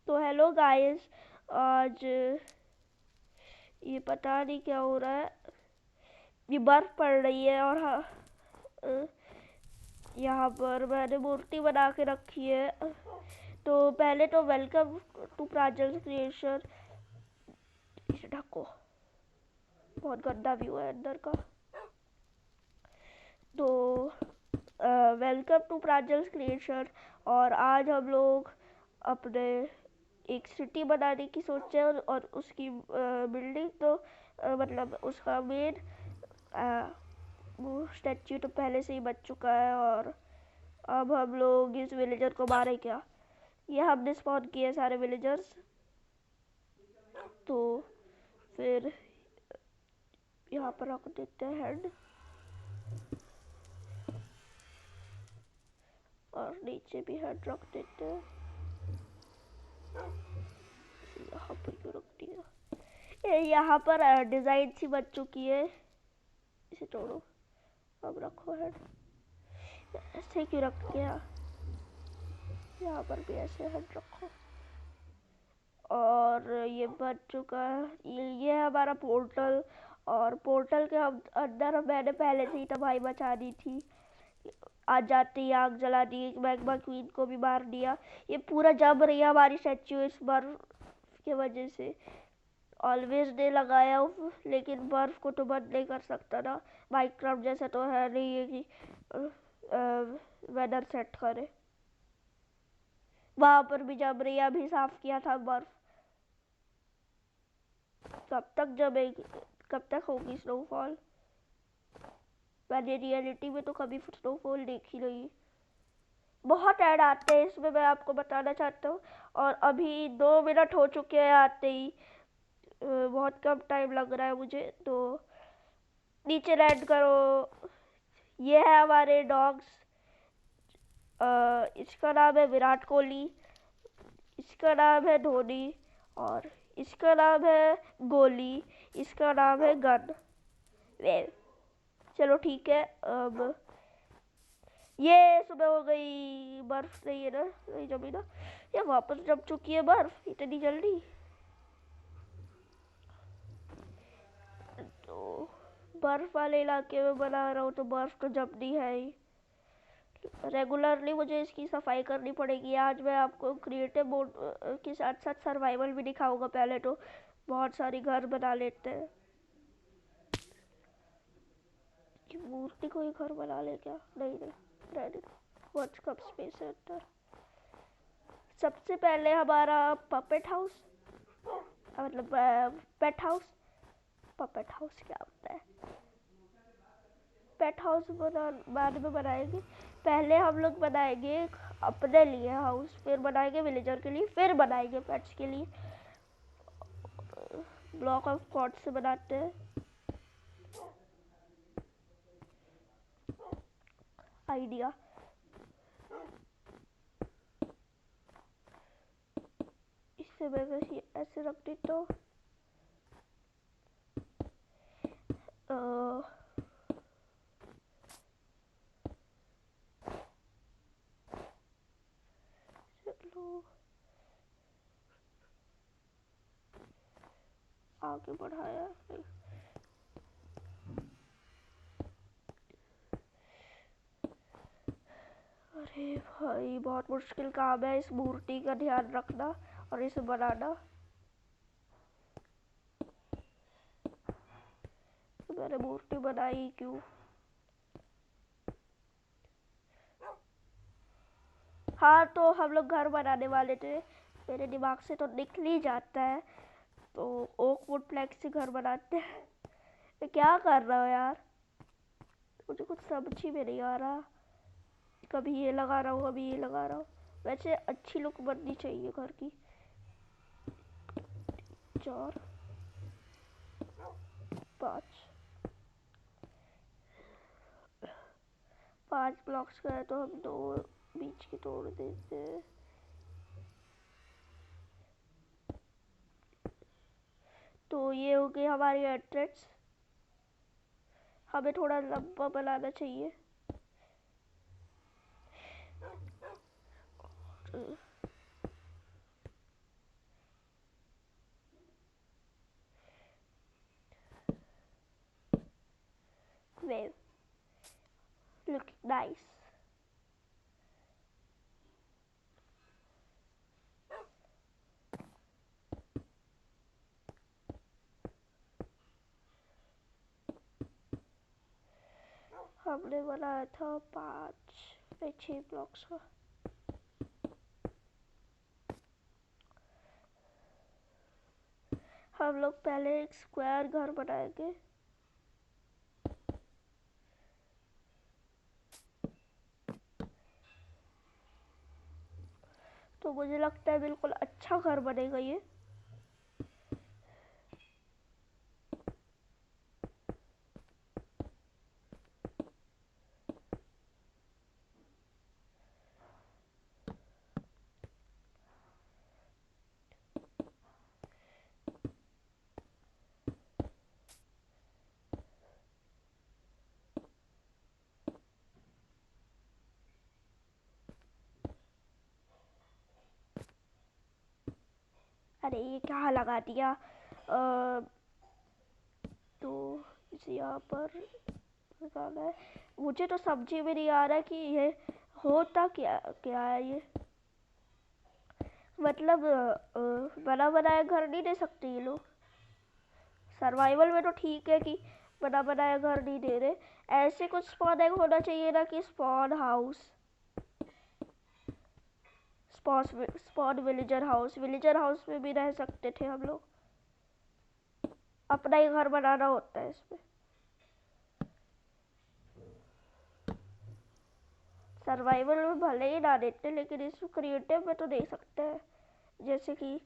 तो hello guys. आज ये पता नहीं क्या हो रहा है। ये बर्फ पड़ रही है और अ, यहाँ पर मैंने मूर्ति बना के रखी है। तो पहले तो वेलकम टू प्राजल क्रिएशन। इसे ढको, बहुत गंदा व्यू है अंदर का। तो वेलकम टू प्राजल क्रिएशन। और आज हम लोग अपने एक सिटी बनाने की सोच रहे हैं और उसकी बिल्डिंग तो मतलब उसका मेन वो स्टैच्यू तो पहले से ही बच चुका है। और अब हम लोग इस विलेजर को मारे क्या। ये हमने स्पॉन किए सारे विलेजर्स। तो फिर यहाँ पर रख देते हैं हेड और नीचे भी हेड रख देते हैं। यहाँ पर क्यों रख दिया। यहाँ पर डिजाइन सी बच चुकी है। इसे तोड़ो, अब रखो हेड। ऐसे क्यों रख दिया। यहाँ पर भी ऐसे हेड रखो। और ये बच चुका है। ये है हमारा पोर्टल। और पोर्टल के हम अंदर मैंने पहले से ही तबाही मचा दी थी। आज जाते ही आग जला दी, मैग्मा क्वीन को भी मार दिया। ये पूरा जम रही है हमारी स्टैच्यू इस बर्फ की वजह से। ऑलवेज डे लगाया हूँ लेकिन बर्फ को तो बंद नहीं कर सकता ना। माइनक्राफ्ट जैसा तो है नहीं है कि वेदर सेट करे। वहां पर भी जम रही है, अभी साफ किया था बर्फ। कब तक जमेगी, कब तक होगी स्नोफॉल। मैंने रियलिटी में तो कभी स्नोफॉल देखी नहीं। बहुत ऐड आते हैं इसमें, मैं आपको बताना चाहता हूँ। और अभी 2 मिनट हो चुके हैं आते ही। बहुत कम टाइम लग रहा है मुझे। तो नीचे लैंड करो। ये है हमारे डॉग्स। इसका नाम है विराट कोहली, इसका नाम है धोनी, और इसका नाम है गोली, इसका नाम है गन। वेल, चलो ठीक है। अब ये सुबह हो गई। बर्फ नहीं है ना, नहीं जमी ना। ये वापस जम चुकी है बर्फ इतनी जल्दी। तो बर्फ वाले इलाके में बना रहा हूँ तो बर्फ तो जमनी है ही। रेगुलरली मुझे इसकी सफाई करनी पड़ेगी। आज मैं आपको क्रिएटिव मोड के साथ साथ सर्वाइवल भी दिखाऊंगा। पहले तो बहुत सारी घर बना लेते हैं। कि मूर्ति को ही घर बना ले क्या। नहीं नहीं, रहने दो, बहुत कम स्पेस है अंदर। सबसे पहले हमारा पपेट हाउस, मतलब पेट हाउस। पपेट हाउस क्या होता है। पेट हाउस बना बाद में बनाएंगे। पहले हम लोग बनाएंगे अपने लिए हाउस, फिर बनाएंगे विलेजर के लिए, फिर बनाएंगे पेट्स के लिए। ब्लॉक ऑफ कॉर्ड से बनाते हैं। आइडिया। इससे मैं वैसे ऐसे रख देता हूँ। चलो आगे बढ़ाया। अरे भाई, बहुत मुश्किल काम है इस मूर्ति का ध्यान रखना और इसे बनाना। तो मैंने मूर्ति बनाई क्यों। हाँ, तो हम लोग घर बनाने वाले थे। मेरे दिमाग से तो निकल ही जाता है। तो ओक वुड प्लैंक से घर बनाते हैं। मैं क्या कर रहा हूँ यार, मुझे कुछ समझ ही में नहीं आ रहा। कभी ये लगा रहा हूँ, कभी ये लगा रहा हूँ। वैसे अच्छी लुक बननी चाहिए घर की। 4 5 5 ब्लॉक्स का है तो हम 2 बीच की तोड़ देते हैं। तो ये हो गई हमारी एंट्रेंस। हमें थोड़ा लंबा बनाना चाहिए। wave. Look nice. हमने बनाया था 5 या 6 ब्लॉक्स का। हम लोग पहले एक स्क्वायर घर बनाएंगे। तो मुझे लगता है बिल्कुल अच्छा घर बनेगा ये। अरे ये क्या लगा दिया। तो इसे यहाँ पर लगाना है। मुझे तो समझी में नहीं आ रहा कि ये होता क्या क्या है ये। मतलब बना बनाया घर नहीं दे सकते ये लोग। सर्वाइवल में तो ठीक है कि बना बनाया घर नहीं दे रहे। ऐसे कुछ स्पॉन एग होना चाहिए ना कि spawn house, spawn villager house में भी रह सकते थे हम लोग। अपना ही घर बनाना होता है इसमें। सर्वाइवल में भले ही ना देते लेकिन इसमें क्रिएटिव में तो दे सकते हैं, जैसे कि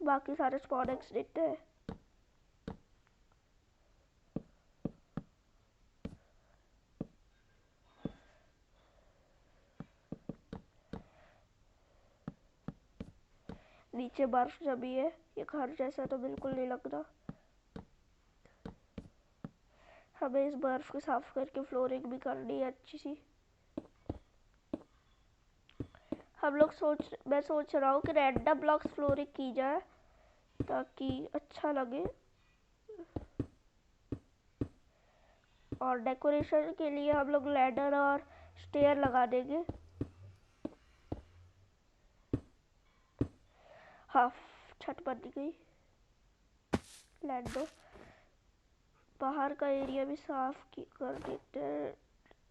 बाकी सारे स्पॉन एग्स देते हैं। नीचे बर्फ जमी है, ये घर जैसा तो बिल्कुल नहीं लग रहा। हमें इस बर्फ को साफ करके फ्लोरिंग भी करनी है अच्छी सी। मैं सोच रहा हूँ कि रैंडम ब्लॉक्स फ्लोरिंग की जाए ताकि अच्छा लगे। और डेकोरेशन के लिए हम लोग लैडर और स्टेयर लगा देंगे। हाँ, छत बन गई। लैंडो बाहर का एरिया भी साफ कर देते हैं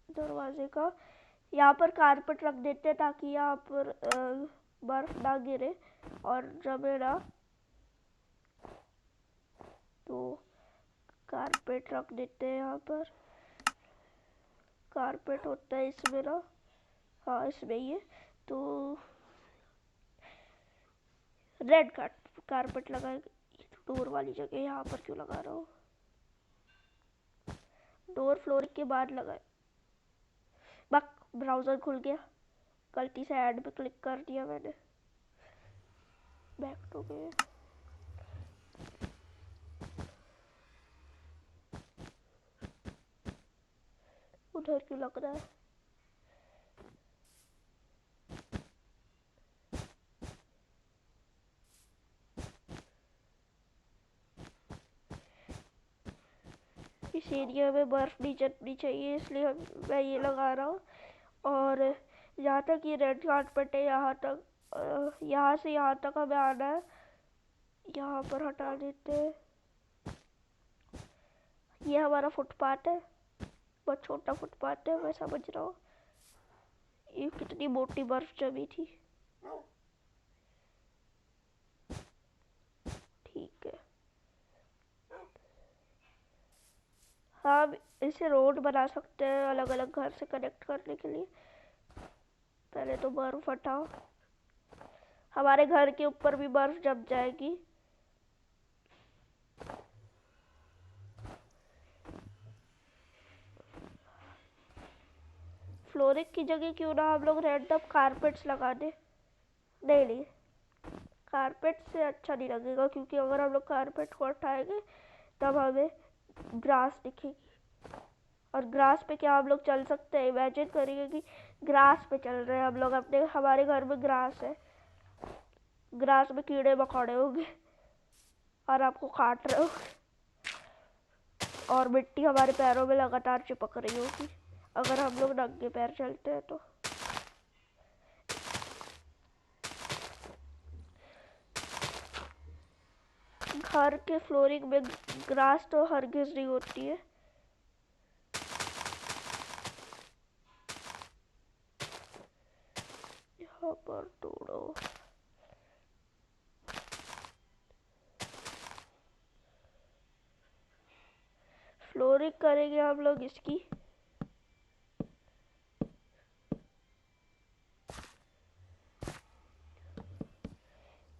दरवाजे का। यहाँ पर कारपेट रख देते हैं ताकि यहाँ पर बर्फ ना गिरे और जमे ना। तो कारपेट रख देते हैं यहाँ पर। कारपेट होता है इसमें ना, हाँ इसमें ही है। तो रेड कारपेट लगाएंगे। डोर वाली जगह यहाँ पर क्यों लगा रहा हूँ? डोर फ्लोर के बाद लगाए। बक ब्राउज़र खुल गया, गलती से ऐड पे क्लिक कर दिया मैंने। बैक टू गए। उधर क्यों लग रहा है? इस एरिया में बर्फ नहीं जमनी चाहिए, इसलिए मैं ये लगा रहा हूँ। और यहाँ तक ये रेड कारपेट है, यहाँ तक यहाँ से यहाँ तक हमें आना है। यहाँ पर हटा देते हैं। ये हमारा फुटपाथ है, बहुत छोटा फुटपाथ है, मैं समझ रहा हूँ। ये कितनी मोटी बर्फ जमी थी। ठीक है, हाँ इसे रोड बना सकते हैं अलग अलग घर से कनेक्ट करने के लिए। पहले तो बर्फ हटाओ, हमारे घर के ऊपर भी बर्फ जम जाएगी। फ्लोरिंग की जगह क्यों ना हम लोग रैंडम कारपेट्स लगा दे। नहीं, कारपेट से अच्छा नहीं लगेगा, क्योंकि अगर हम लोग कारपेट को हटाएंगे तब हमें ग्रास दिखेगी। और ग्रास पे क्या हम लोग चल सकते हैं? इमेजिन करिए कि ग्रास पे चल रहे हैं हम लोग। हमारे घर में ग्रास है, ग्रास में कीड़े मकोड़े होंगे और आपको काट रहे होंगे। और मिट्टी हमारे पैरों में लगातार चिपक रही होगी अगर हम लोग नंगे पैर चलते हैं तो। घर के फ्लोरिंग में ग्रास तो हरगिज नहीं होती है। यहाँ पर तोड़ो। फ्लोरिंग करेंगे हम लोग इसकी।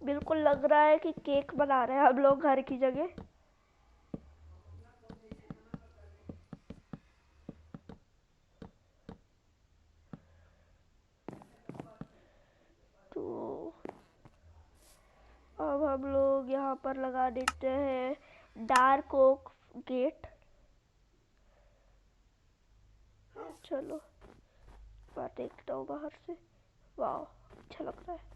बिल्कुल लग रहा है कि केक बना रहे हैं हम लोग घर की जगह। तो अब हम लोग यहाँ पर लगा देते हैं डार्क ओक गेट। चलो मैं देखता हूँ बाहर से। वाह अच्छा लग रहा है।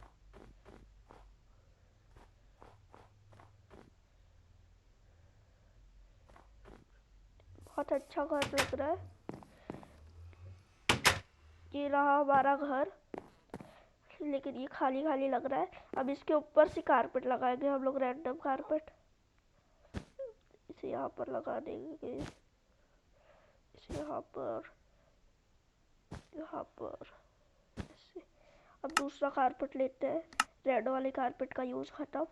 बहुत अच्छा घर लग रहा है। ये रहा हमारा घर, लेकिन ये खाली खाली लग रहा है। अब इसके ऊपर से कारपेट लगाएंगे हम लोग, रैंडम कारपेट। इसे यहाँ पर लगा देंगे, इसे यहाँ पर ऐसे। अब दूसरा कारपेट लेते हैं। रेड वाले कारपेट का यूज खत्म।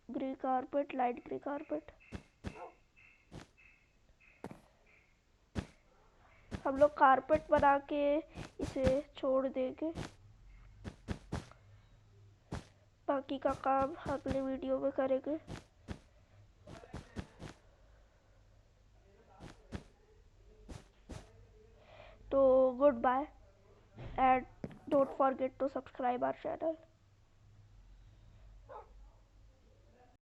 Grey carpet, light grey carpet. हम लोग कारपेट बना के इसे छोड़ देंगे। बाकी का काम अगले वीडियो में करेंगे। तो good bye and don't forget to subscribe our channel.